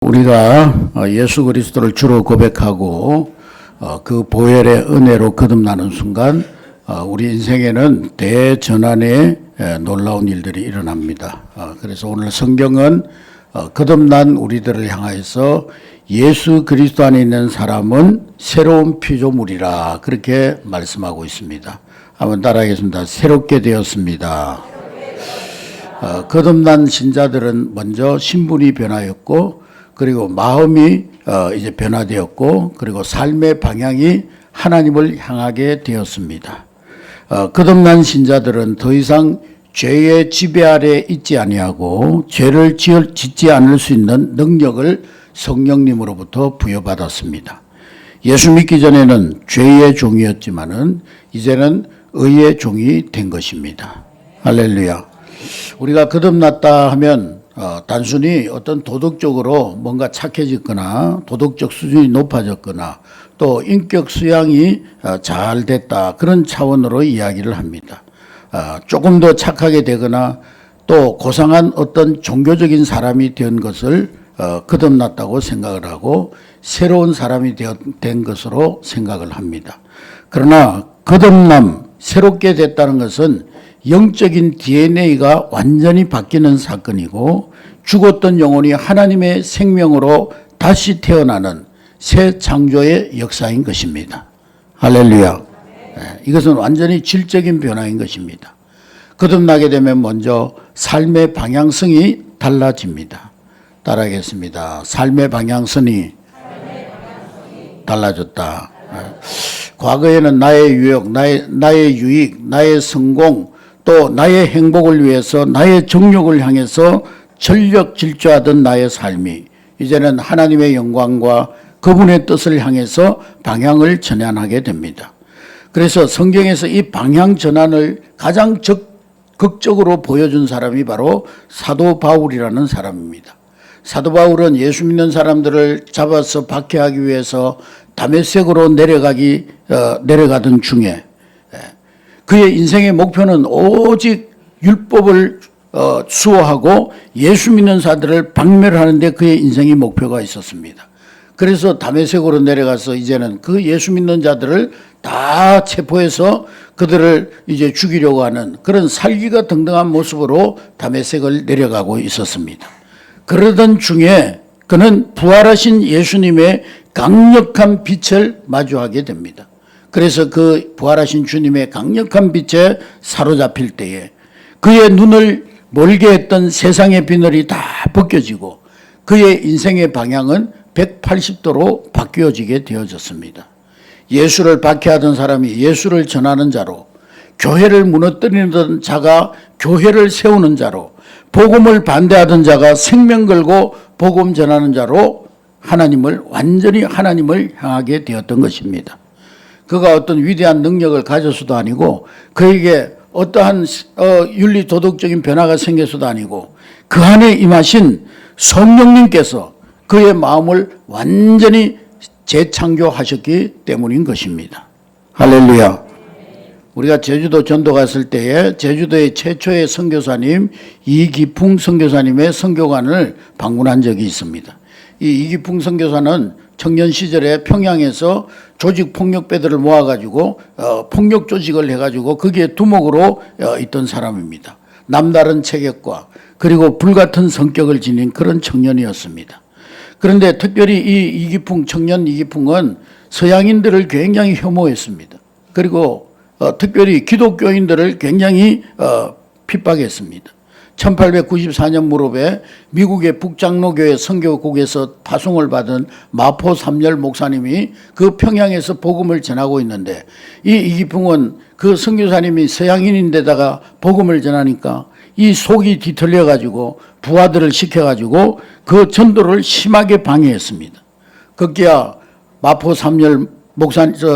우리가 예수 그리스도를 주로 고백하고 그 보혈의 은혜로 거듭나는 순간 우리 인생에는 대전환의 놀라운 일들이 일어납니다. 그래서 오늘 성경은 거듭난 우리들을 향하여서 예수 그리스도 안에 있는 사람은 새로운 피조물이라 그렇게 말씀하고 있습니다. 한번 따라하겠습니다. 새롭게 되었습니다. 거듭난 신자들은 먼저 신분이 변하였고 그리고 마음이 이제 변화되었고 그리고 삶의 방향이 하나님을 향하게 되었습니다. 거듭난 신자들은 더 이상 죄의 지배 아래 있지 아니하고 죄를 짓지 않을 수 있는 능력을 성령님으로부터 부여받았습니다. 예수 믿기 전에는 죄의 종이었지만은 이제는 의의 종이 된 것입니다. 할렐루야. 우리가 거듭났다 하면 단순히 어떤 도덕적으로 뭔가 착해졌거나 도덕적 수준이 높아졌거나 또 인격 수양이 잘 됐다 그런 차원으로 이야기를 합니다. 조금 더 착하게 되거나 또 고상한 어떤 종교적인 사람이 된 것을 거듭났다고 생각을 하고 새로운 사람이 된 것으로 생각을 합니다. 그러나 거듭남, 새롭게 됐다는 것은 영적인 DNA가 완전히 바뀌는 사건이고 죽었던 영혼이 하나님의 생명으로 다시 태어나는 새 창조의 역사인 것입니다. 할렐루야. 이것은 완전히 질적인 변화인 것입니다. 거듭나게 되면 먼저 삶의 방향성이 달라집니다. 따라하겠습니다. 삶의 방향성이 달라졌다. 과거에는 나의 유욕, 나의 유익, 나의 성공, 또 나의 행복을 위해서 나의 정욕을 향해서 전력 질주하던 나의 삶이 이제는 하나님의 영광과 그분의 뜻을 향해서 방향을 전환하게 됩니다. 그래서 성경에서 이 방향 전환을 가장 적극적으로 보여준 사람이 바로 사도 바울이라는 사람입니다. 사도 바울은 예수 믿는 사람들을 잡아서 박해하기 위해서 다메섹으로 내려가던 중에 그의 인생의 목표는 오직 율법을 수호하고 예수 믿는 자들을 박멸하는 데 그의 인생의 목표가 있었습니다. 그래서 다메섹으로 내려가서 이제는 그 예수 믿는 자들을 다 체포해서 그들을 이제 죽이려고 하는 그런 살기가 등등한 모습으로 다메섹을 내려가고 있었습니다. 그러던 중에 그는 부활하신 예수님의 강력한 빛을 마주하게 됩니다. 그래서 그 부활하신 주님의 강력한 빛에 사로잡힐 때에 그의 눈을 멀게 했던 세상의 비늘이 다 벗겨지고 그의 인생의 방향은 180도로 바뀌어지게 되어졌습니다. 예수를 박해하던 사람이 예수를 전하는 자로, 교회를 무너뜨리던 자가 교회를 세우는 자로, 복음을 반대하던 자가 생명 걸고 복음 전하는 자로 완전히 하나님을 향하게 되었던 것입니다. 그가 어떤 위대한 능력을 가져서도 아니고 그에게 어떠한 윤리 도덕적인 변화가 생겨서도 아니고 그 안에 임하신 성령님께서 그의 마음을 완전히 재창조하셨기 때문인 것입니다. 할렐루야. 우리가 제주도 전도 갔을 때에 제주도의 최초의 선교사님 이기풍 선교사님의 선교관을 방문한 적이 있습니다. 이 이기풍 선교사는 청년 시절에 평양에서 조직 폭력배들을 모아가지고 폭력 조직을 해가지고 거기에 두목으로 있던 사람입니다. 남다른 체격과 그리고 불같은 성격을 지닌 그런 청년이었습니다. 그런데 특별히 이 청년 이기풍은 서양인들을 굉장히 혐오했습니다. 그리고 특별히 기독교인들을 굉장히 핍박했습니다. 1894년 무렵에 미국의 북장로교회 선교국에서 파송을 받은 마포 삼열 목사님이 그 평양에서 복음을 전하고 있는데 이 이기풍은 그 선교사님이 서양인인데다가 복음을 전하니까 이 속이 뒤틀려 가지고 부하들을 시켜 가지고 그 전도를 심하게 방해했습니다. 급기야 마포 삼열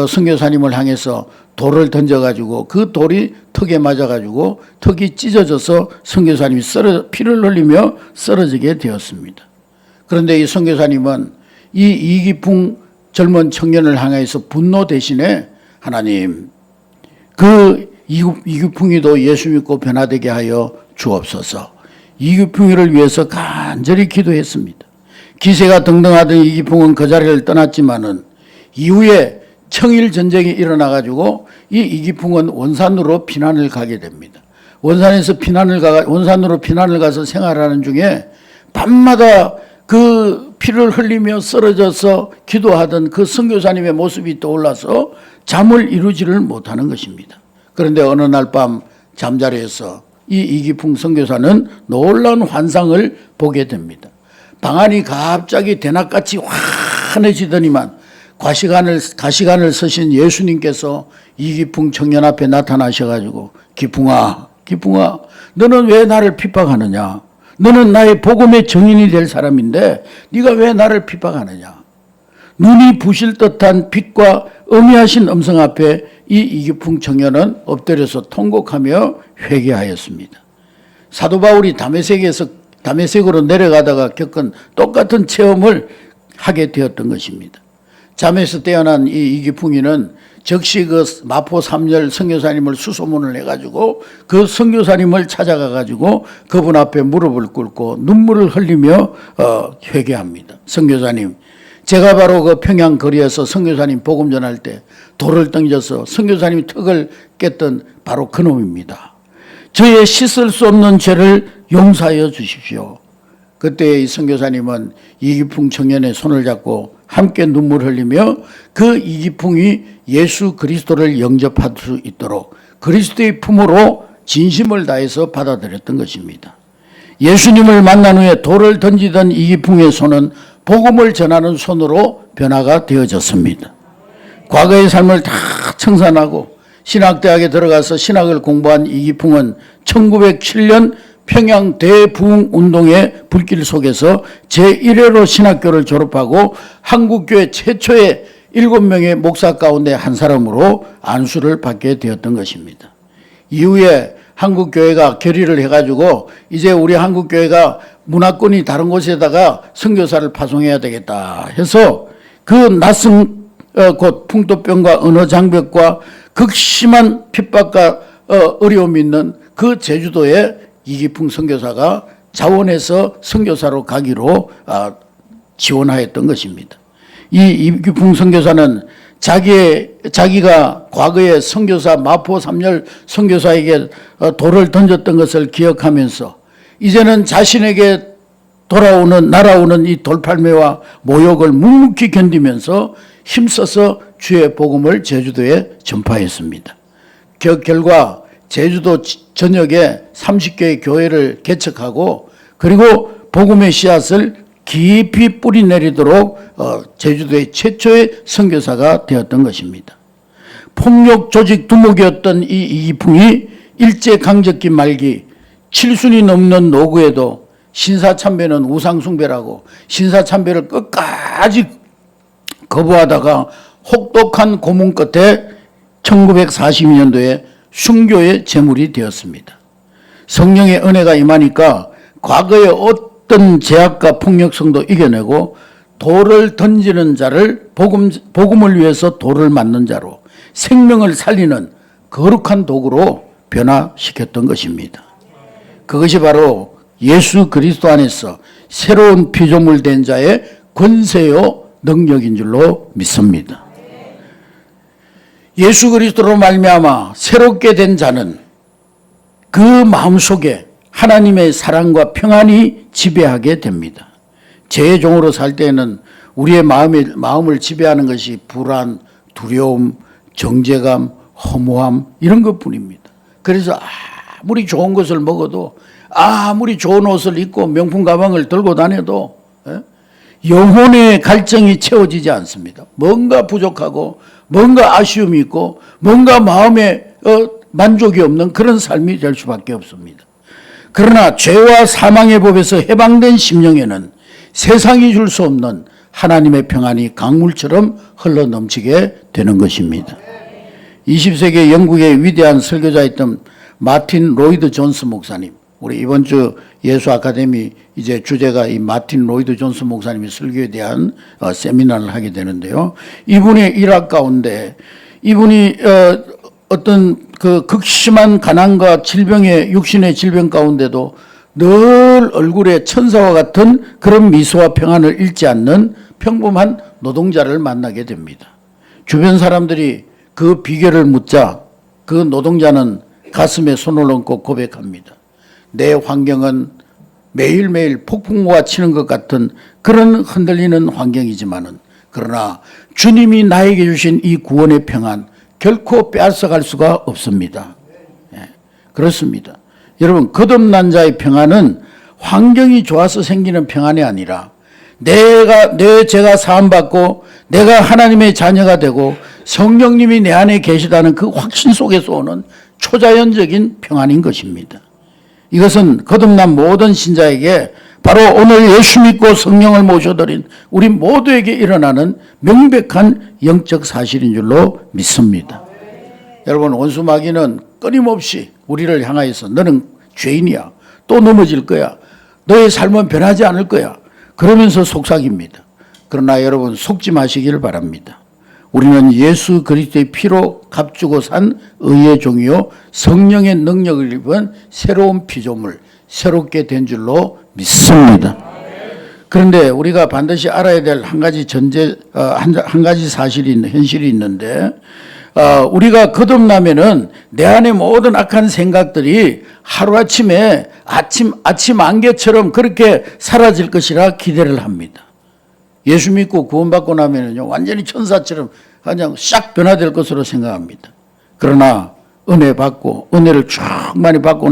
선교사님을 향해서 돌을 던져가지고 그 돌이 턱에 맞아가지고 턱이 찢어져서 선교사님이 피를 흘리며 쓰러지게 되었습니다. 그런데 이 선교사님은 이 이기풍 젊은 청년을 향해서 분노 대신에 하나님 그 이기풍이도 예수 믿고 변화되게 하여 주옵소서. 이기풍이를 위해서 간절히 기도했습니다. 기세가 등등하던 이기풍은 그 자리를 떠났지만은 이후에 청일 전쟁이 일어나 가지고 이 이기풍은 원산으로 피난을 가게 됩니다. 원산으로 피난을 가서 생활하는 중에 밤마다 그 피를 흘리며 쓰러져서 기도하던 그 선교사님의 모습이 떠올라서 잠을 이루지를 못하는 것입니다. 그런데 어느 날 밤 잠자리에서 이 이기풍 선교사는 놀라운 환상을 보게 됩니다. 방안이 갑자기 대낮같이 환해지더니만 가시관을 서신 예수님께서 이기풍 청년 앞에 나타나셔가지고 기풍아 너는 왜 나를 핍박하느냐? 너는 나의 복음의 증인이 될 사람인데 네가 왜 나를 핍박하느냐? 눈이 부실 듯한 빛과 엄미하신 음성 앞에 이 이기풍 청년은 엎드려서 통곡하며 회개하였습니다. 사도 바울이 다메섹으로 내려가다가 겪은 똑같은 체험을 하게 되었던 것입니다. 잠에서 깨어난 이 이기풍이는 즉시 그 마포 3열 선교사님을 수소문을 해가지고 그 선교사님을 찾아가가지고 그분 앞에 무릎을 꿇고 눈물을 흘리며 회개합니다. 선교사님, 제가 바로 그 평양 거리에서 선교사님 복음 전할 때 돌을 던져서 선교사님 턱을 깼던 바로 그놈입니다. 저의 씻을 수 없는 죄를 용서하여 주십시오. 그때 이 선교사님은 이기풍 청년의 손을 잡고 함께 눈물 흘리며 그 이기풍이 예수 그리스도를 영접할 수 있도록 그리스도의 품으로 진심을 다해서 받아들였던 것입니다. 예수님을 만난 후에 돌을 던지던 이기풍의 손은 복음을 전하는 손으로 변화가 되어졌습니다. 과거의 삶을 다 청산하고 신학대학에 들어가서 신학을 공부한 이기풍은 1907년 평양 대부흥운동의 불길 속에서 제1회로 신학교를 졸업하고 한국교회 최초의 7명의 목사 가운데 한 사람으로 안수를 받게 되었던 것입니다. 이후에 한국교회가 결의를 해가지고 이제 우리 한국교회가 문화권이 다른 곳에다가 선교사를 파송해야 되겠다 해서 그 낯선 곧 풍토병과 언어장벽과 극심한 핍박과 어려움이 있는 그 제주도에 이기풍 선교사가 자원해서 선교사로 가기로 지원하였던 것입니다. 이 이기풍 선교사는 자기가 과거에 선교사 마포 3열 선교사에게 돌을 던졌던 것을 기억하면서 이제는 자신에게 날아오는 이 돌팔매와 모욕을 묵묵히 견디면서 힘써서 주의 복음을 제주도에 전파했습니다. 결과 제주도 전역에 30개의 교회를 개척하고 그리고 복음의 씨앗을 깊이 뿌리 내리도록 제주도의 최초의 선교사가 되었던 것입니다. 폭력 조직 두목이었던 이 이기풍이 일제강점기 말기 7순이 넘는 노구에도 신사참배는 우상숭배라고 신사참배를 끝까지 거부하다가 혹독한 고문 끝에 1942년도에 순교의 제물이 되었습니다. 성령의 은혜가 임하니까 과거의 어떤 제약과 폭력성도 이겨내고 돌을 던지는 자를 복음을 위해서 돌을 맞는 자로 생명을 살리는 거룩한 도구로 변화시켰던 것입니다. 그것이 바로 예수 그리스도 안에서 새로운 피조물 된 자의 권세요 능력인 줄로 믿습니다. 예수 그리스도로 말미암아 새롭게 된 자는 그 마음속에 하나님의 사랑과 평안이 지배하게 됩니다. 죄의 종으로 살 때에는 우리의 마음을 지배하는 것이 불안, 두려움, 정죄감, 허무함 이런 것뿐입니다. 그래서 아무리 좋은 것을 먹어도 아무리 좋은 옷을 입고 명품 가방을 들고 다녀도 영혼의 갈증이 채워지지 않습니다. 뭔가 부족하고 뭔가 아쉬움이 있고 뭔가 마음에 만족이 없는 그런 삶이 될 수밖에 없습니다. 그러나 죄와 사망의 법에서 해방된 심령에는 세상이 줄 수 없는 하나님의 평안이 강물처럼 흘러넘치게 되는 것입니다. 20세기 영국의 위대한 설교자였던 마틴 로이드 존스 목사님, 우리 이번 주 예수 아카데미 이제 주제가 이 마틴 로이드 존스 목사님의 설교에 대한 세미나를 하게 되는데요. 이분의 일학 가운데 이분이 어떤 그 극심한 가난과 질병의 육신의 질병 가운데도 늘 얼굴에 천사와 같은 그런 미소와 평안을 잃지 않는 평범한 노동자를 만나게 됩니다. 주변 사람들이 그 비결을 묻자 그 노동자는 가슴에 손을 얹고 고백합니다. 내 환경은 매일매일 폭풍우가 치는 것 같은 그런 흔들리는 환경이지만은 그러나 주님이 나에게 주신 이 구원의 평안 결코 빼앗아갈 수가 없습니다. 예, 그렇습니다. 여러분, 거듭난 자의 평안은 환경이 좋아서 생기는 평안이 아니라 내 죄가 사함받고 내가 하나님의 자녀가 되고 성령님이 내 안에 계시다는 그 확신 속에서 오는 초자연적인 평안인 것입니다. 이것은 거듭난 모든 신자에게 바로 오늘 예수 믿고 성령을 모셔드린 우리 모두에게 일어나는 명백한 영적 사실인 줄로 믿습니다. 여러분, 원수 마귀는 끊임없이 우리를 향하여서 너는 죄인이야. 또 넘어질 거야. 너의 삶은 변하지 않을 거야. 그러면서 속삭입니다. 그러나 여러분, 속지 마시기를 바랍니다. 우리는 예수 그리스도의 피로 값주고 산 의의 종이요 성령의 능력을 입은 새로운 피조물, 새롭게 된 줄로 믿습니다. 그런데 우리가 반드시 알아야 될 한 가지 한 가지 현실이 있는데, 우리가 거듭나면은 내 안에 모든 악한 생각들이 하루아침에 아침 안개처럼 그렇게 사라질 것이라 기대를 합니다. 예수 믿고 구원받고 나면은요, 완전히 천사처럼 그냥 싹 변화될 것으로 생각합니다. 그러나 은혜를 쭉 많이 받고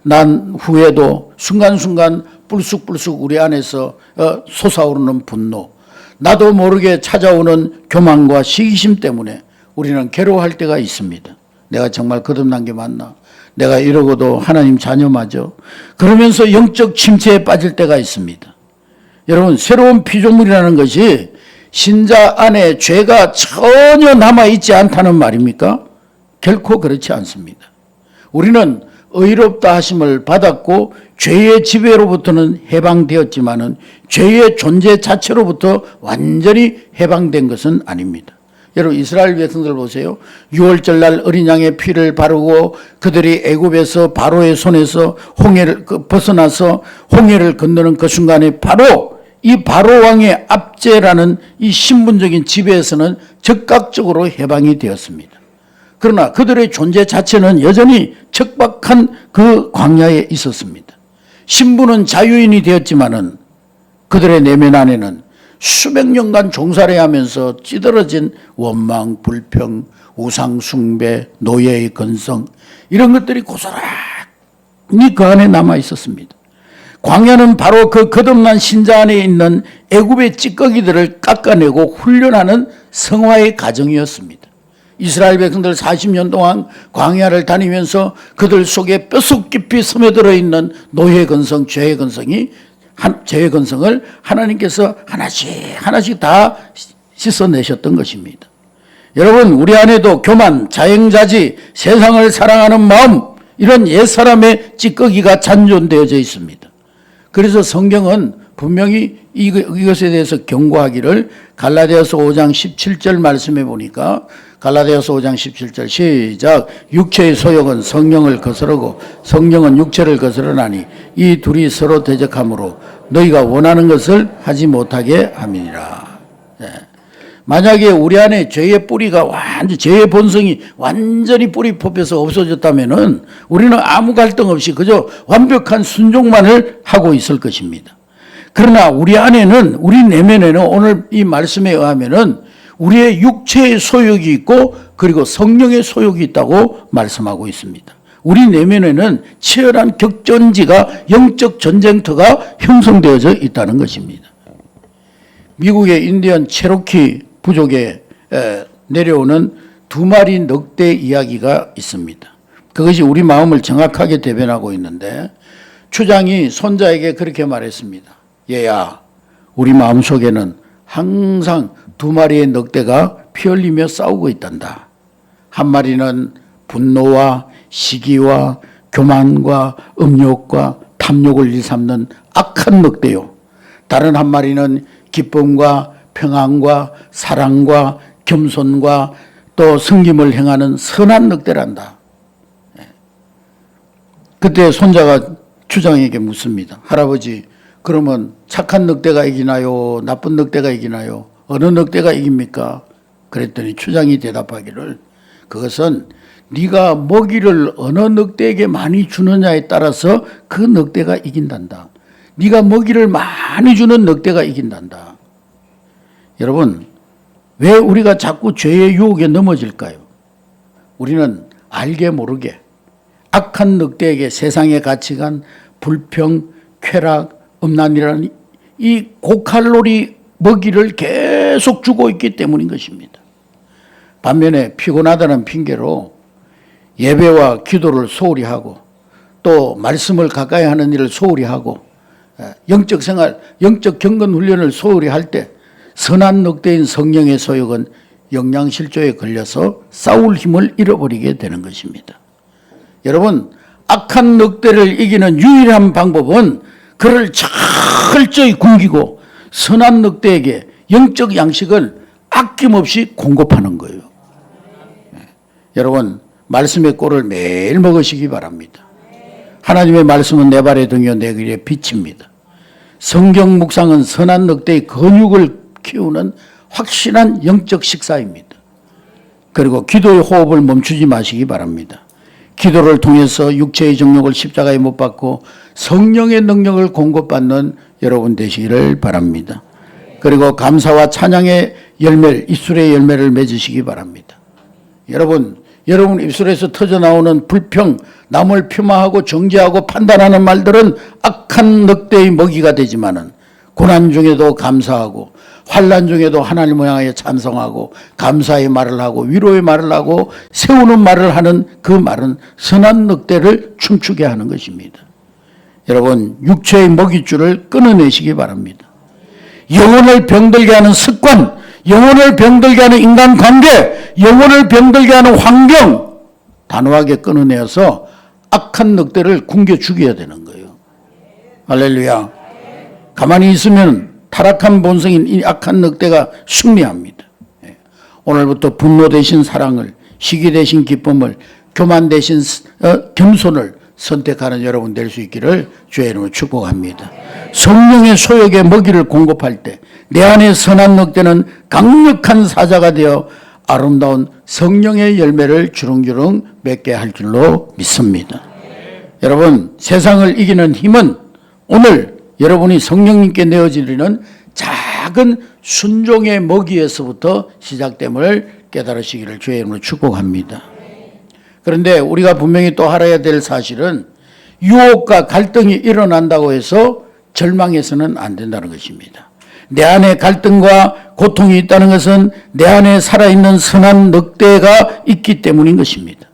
난 후에도 순간순간 불쑥불쑥 우리 안에서 솟아오르는 분노, 나도 모르게 찾아오는 교만과 시기심 때문에 우리는 괴로워할 때가 있습니다. 내가 정말 거듭난 게 맞나? 내가 이러고도 하나님 자녀 맞아? 그러면서 영적 침체에 빠질 때가 있습니다. 여러분, 새로운 피조물이라는 것이 신자 안에 죄가 전혀 남아있지 않다는 말입니까? 결코 그렇지 않습니다. 우리는 의롭다 하심을 받았고 죄의 지배로부터는 해방되었지만은 죄의 존재 자체로부터 완전히 해방된 것은 아닙니다. 여러분, 이스라엘 백성들 보세요. 6월절 날 어린 양의 피를 바르고 그들이 애굽에서 바로의 손에서 홍해를 벗어나서 홍해를 건너는 그 순간에 바로 이 바로 왕의 압제라는 이 신분적인 지배에서는 즉각적으로 해방이 되었습니다. 그러나 그들의 존재 자체는 여전히 척박한 그 광야에 있었습니다. 신분은 자유인이 되었지만은 그들의 내면 안에는 수백 년간 종살이 하면서 찌들어진 원망, 불평, 우상 숭배, 노예의 근성, 이런 것들이 고스란히 그 안에 남아 있었습니다. 광야는 바로 그 거듭난 신자 안에 있는 애굽의 찌꺼기들을 깎아내고 훈련하는 성화의 과정이었습니다. 이스라엘 백성들 40년 동안 광야를 다니면서 그들 속에 뼛속 깊이 스며들어 있는 노예 근성, 죄의 근성을 하나님께서 하나씩 다 씻어내셨던 것입니다. 여러분, 우리 안에도 교만, 자행자지, 세상을 사랑하는 마음, 이런 옛사람의 찌꺼기가 잔존되어져 있습니다. 그래서 성경은 분명히 이것에 대해서 경고하기를 갈라디아서 5장 17절 말씀해 보니까, 갈라디아서 5장 17절 시작. 육체의 소욕은 성령을 거스르고 성령은 육체를 거스르나니 이 둘이 서로 대적하므로 너희가 원하는 것을 하지 못하게 함이니라. 네. 만약에 우리 안에 죄의 뿌리가 죄의 본성이 완전히 뿌리 뽑혀서 없어졌다면은 우리는 아무 갈등 없이 그저 완벽한 순종만을 하고 있을 것입니다. 그러나 우리 안에는, 우리 내면에는 오늘 이 말씀에 의하면은 우리의 육체의 소욕이 있고 그리고 성령의 소욕이 있다고 말씀하고 있습니다. 우리 내면에는 치열한 격전지가, 영적 전쟁터가 형성되어져 있다는 것입니다. 미국의 인디언 체로키 부족에 내려오는 두 마리 늑대 이야기가 있습니다. 그것이 우리 마음을 정확하게 대변하고 있는데, 추장이 손자에게 그렇게 말했습니다. 얘야, 우리 마음속에는 항상 두 마리의 늑대가 피 흘리며 싸우고 있단다. 한 마리는 분노와 시기와 교만과 음욕과 탐욕을 일삼는 악한 늑대요. 다른 한 마리는 기쁨과 평안과 사랑과 겸손과 또 섬김을 행하는 선한 늑대란다. 그때 손자가 추장에게 묻습니다. 할아버지, 그러면 착한 늑대가 이기나요? 나쁜 늑대가 이기나요? 어느 늑대가 이깁니까? 그랬더니 추장이 대답하기를, 그것은 네가 먹이를 어느 늑대에게 많이 주느냐에 따라서 그 늑대가 이긴단다. 네가 먹이를 많이 주는 늑대가 이긴단다. 여러분, 왜 우리가 자꾸 죄의 유혹에 넘어질까요? 우리는 알게 모르게 악한 늑대에게 세상의 가치관, 불평, 쾌락, 음란이라는 이 고칼로리 먹이를 계속 주고 있기 때문인 것입니다. 반면에 피곤하다는 핑계로 예배와 기도를 소홀히 하고 또 말씀을 가까이 하는 일을 소홀히 하고 영적 생활, 영적 경건 훈련을 소홀히 할 때 선한 늑대인 성령의 소욕은 영양실조에 걸려서 싸울 힘을 잃어버리게 되는 것입니다. 여러분, 악한 늑대를 이기는 유일한 방법은 그를 철저히 굶기고 선한 늑대에게 영적 양식을 아낌없이 공급하는 거예요. 여러분, 말씀의 꼴을 매일 먹으시기 바랍니다. 하나님의 말씀은 내 발의 등이요 내 길의 빛입니다. 성경 묵상은 선한 늑대의 근육을 키우는 확실한 영적 식사입니다. 그리고 기도의 호흡을 멈추지 마시기 바랍니다. 기도를 통해서 육체의 정욕을 십자가에 못 박고 성령의 능력을 공급받는 여러분 되시기를 바랍니다. 그리고 감사와 찬양의 열매를, 입술의 열매를 맺으시기 바랍니다. 여러분 입술에서 터져나오는 불평, 남을 폄하하고 정죄하고 판단하는 말들은 악한 늑대의 먹이가 되지만은 고난 중에도 감사하고 환난 중에도 하나님을 향하여 찬송하고 감사의 말을 하고 위로의 말을 하고 세우는 말을 하는 그 말은 선한 늑대를 춤추게 하는 것입니다. 여러분, 육체의 먹잇줄을 끊어내시기 바랍니다. 영혼을 병들게 하는 습관, 영혼을 병들게 하는 인간관계, 영혼을 병들게 하는 환경 단호하게 끊어내어서 악한 늑대를 굶겨 죽여야 되는 거예요. 할렐루야. 가만히 있으면 타락한 본성인 이 악한 늑대가 승리합니다. 오늘부터 분노 대신 사랑을, 시기 대신 기쁨을, 교만 대신 겸손을 선택하는 여러분 될 수 있기를 주의 이름으로 축복합니다. 성령의 소욕의 먹이를 공급할 때 내 안에 선한 늑대는 강력한 사자가 되어 아름다운 성령의 열매를 주렁주렁 맺게 할 줄로 믿습니다. 여러분, 세상을 이기는 힘은 오늘 여러분이 성령님께 내어지는 작은 순종의 먹이에서부터 시작됨을 깨달으시기를 주의 이름으로 축복합니다. 그런데 우리가 분명히 또 알아야 될 사실은 유혹과 갈등이 일어난다고 해서 절망해서는 안 된다는 것입니다. 내 안에 갈등과 고통이 있다는 것은 내 안에 살아있는 선한 늑대가 있기 때문인 것입니다.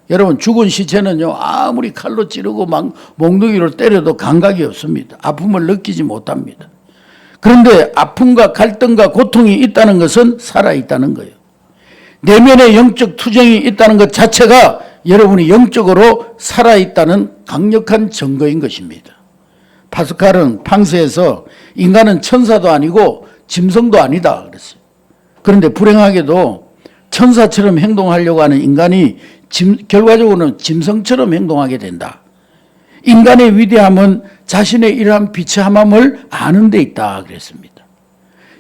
여러분, 죽은 시체는요, 아무리 칼로 찌르고 막 몽둥이로 때려도 감각이 없습니다. 아픔을 느끼지 못합니다. 그런데 아픔과 갈등과 고통이 있다는 것은 살아있다는 거예요. 내면에 영적 투쟁이 있다는 것 자체가 여러분이 영적으로 살아있다는 강력한 증거인 것입니다. 파스칼은 팡스에서 인간은 천사도 아니고 짐승도 아니다 그랬어요. 그런데 불행하게도 천사처럼 행동하려고 하는 인간이 결과적으로는 짐승처럼 행동하게 된다. 인간의 위대함은 자신의 이러한 비참함을 아는 데 있다 그랬습니다.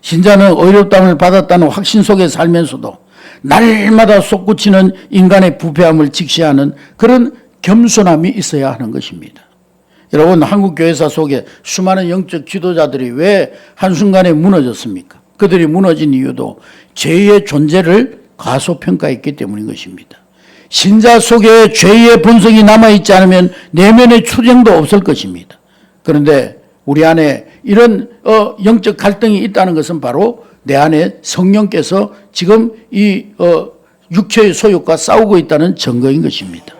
신자는 어렵담을 받았다는 확신 속에 살면서도 날마다 솟구치는 인간의 부패함을 직시하는 그런 겸손함이 있어야 하는 것입니다. 여러분, 한국교회사 속에 수많은 영적 지도자들이 왜 한순간에 무너졌습니까? 그들이 무너진 이유도 죄의 존재를 과소평가했기 때문인 것입니다. 신자 속에 죄의 본성이 남아있지 않으면 내면의 투쟁도 없을 것입니다. 그런데 우리 안에 이런 영적 갈등이 있다는 것은 바로 내 안에 성령께서 지금 이 육체의 소욕과 싸우고 있다는 증거인 것입니다.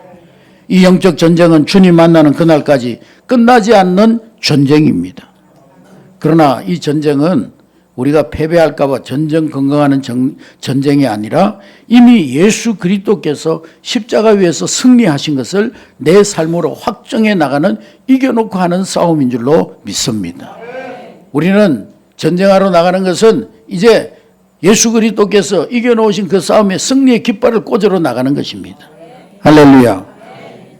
이 영적 전쟁은 주님 만나는 그날까지 끝나지 않는 전쟁입니다. 그러나 이 전쟁은 우리가 패배할까 봐 전쟁 건강하는 전쟁이 아니라 이미 예수 그리스도께서 십자가 위에서 승리하신 것을 내 삶으로 확정해 나가는 이겨놓고 하는 싸움인 줄로 믿습니다. 우리는 전쟁하러 나가는 것은 이제 예수 그리스도께서 이겨놓으신 그 싸움에 승리의 깃발을 꽂으러 나가는 것입니다. 할렐루야.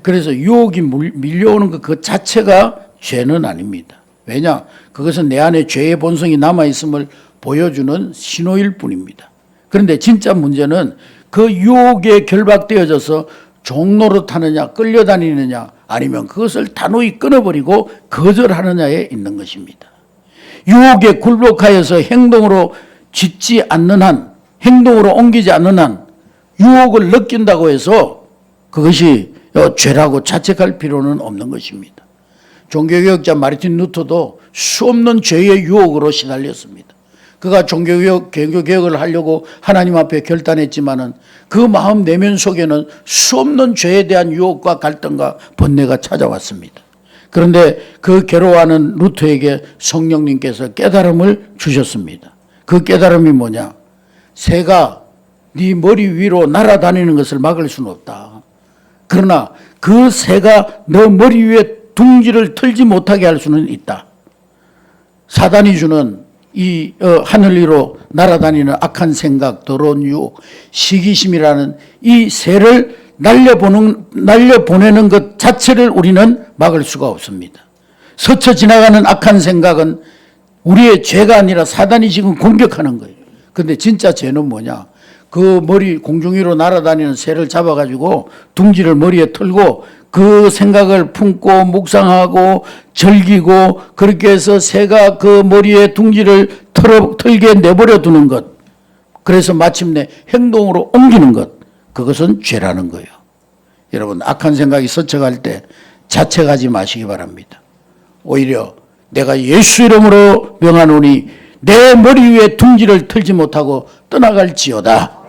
그래서 유혹이 밀려오는 것 그 자체가 죄는 아닙니다. 왜냐? 그것은 내 안에 죄의 본성이 남아있음을 보여주는 신호일 뿐입니다. 그런데 진짜 문제는 그 유혹에 결박되어져서 종노릇하느냐 끌려다니느냐 아니면 그것을 단호히 끊어버리고 거절하느냐에 있는 것입니다. 유혹에 굴복하여서 행동으로 짓지 않는 한, 행동으로 옮기지 않는 한 유혹을 느낀다고 해서 그것이 죄라고 자책할 필요는 없는 것입니다. 종교개혁자 마르틴 루터도 수없는 죄의 유혹으로 시달렸습니다. 그가 종교개혁을 하려고 하나님 앞에 결단했지만은 그 마음 내면 속에는 수없는 죄에 대한 유혹과 갈등과 번뇌가 찾아왔습니다. 그런데 그 괴로워하는 루터에게 성령님께서 깨달음을 주셨습니다. 그 깨달음이 뭐냐? 새가 네 머리 위로 날아다니는 것을 막을 수는 없다. 그러나 그 새가 너 머리 위에 둥지를 틀지 못하게 할 수는 있다. 사단이 주는 이 하늘 위로 날아다니는 악한 생각, 더러운 유혹, 시기심이라는 이 새를 날려보내는 것 자체를 우리는 막을 수가 없습니다. 스쳐 지나가는 악한 생각은 우리의 죄가 아니라 사단이 지금 공격하는 거예요. 그런데 진짜 죄는 뭐냐? 그 머리 공중 위로 날아다니는 새를 잡아가지고 둥지를 머리에 틀고 그 생각을 품고 묵상하고 즐기고 그렇게 해서 새가 그 머리에 둥지를 틀게 내버려 두는 것. 그래서 마침내 행동으로 옮기는 것. 그것은 죄라는 거예요. 여러분 악한 생각이 스쳐갈 때 자책하지 마시기 바랍니다. 오히려 내가 예수 이름으로 명하노니 내 머리 위에 둥지를 틀지 못하고 떠나갈지어다.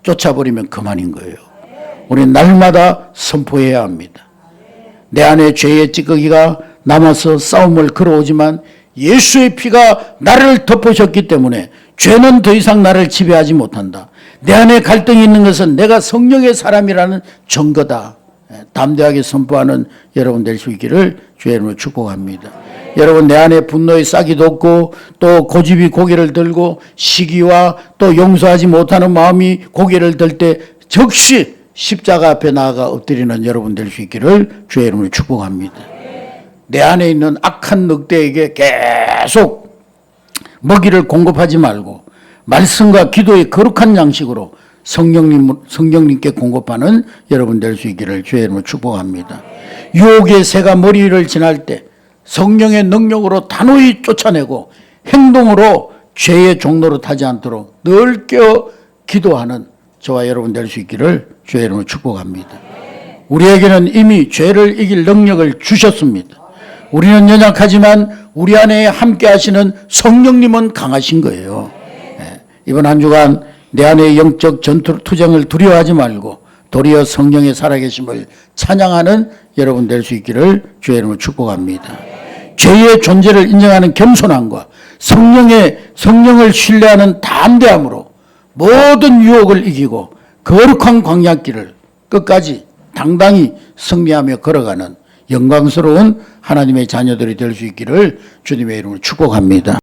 쫓아버리면 그만인 거예요. 우리는 날마다 선포해야 합니다. 내 안에 죄의 찌꺼기가 남아서 싸움을 걸어오지만 예수의 피가 나를 덮으셨기 때문에 죄는 더 이상 나를 지배하지 못한다. 내 안에 갈등이 있는 것은 내가 성령의 사람이라는 증거다. 담대하게 선포하는 여러분 될 수 있기를 주의 이름으로 축복합니다. 여러분 내 안에 분노의 싹이 돋고 또 고집이 고개를 들고 시기와 또 용서하지 못하는 마음이 고개를 들 때 즉시 십자가 앞에 나아가 엎드리는 여러분 될 수 있기를 주의 이름으로 축복합니다. 내 안에 있는 악한 늑대에게 계속 먹이를 공급하지 말고 말씀과 기도의 거룩한 양식으로 성령님께 공급하는 여러분 될 수 있기를 주의 이름으로 축복합니다. 유혹의 새가 머리를 지날 때 성령의 능력으로 단호히 쫓아내고 행동으로 죄의 종로로 타지 않도록 늘 깨어 기도하는 저와 여러분 될 수 있기를 주의 이름으로 축복합니다. 우리에게는 이미 죄를 이길 능력을 주셨습니다. 우리는 연약하지만 우리 안에 함께 하시는 성령님은 강하신 거예요. 이번 한 주간 내 안에 영적 투쟁을 두려워하지 말고 도리어 성령의 살아계심을 찬양하는 여러분 될 수 있기를 주의 이름으로 축복합니다. 죄의 존재를 인정하는 겸손함과 성령을 신뢰하는 담대함으로 모든 유혹을 이기고 거룩한 광야길을 끝까지 당당히 승리하며 걸어가는 영광스러운 하나님의 자녀들이 될 수 있기를 주님의 이름으로 축복합니다.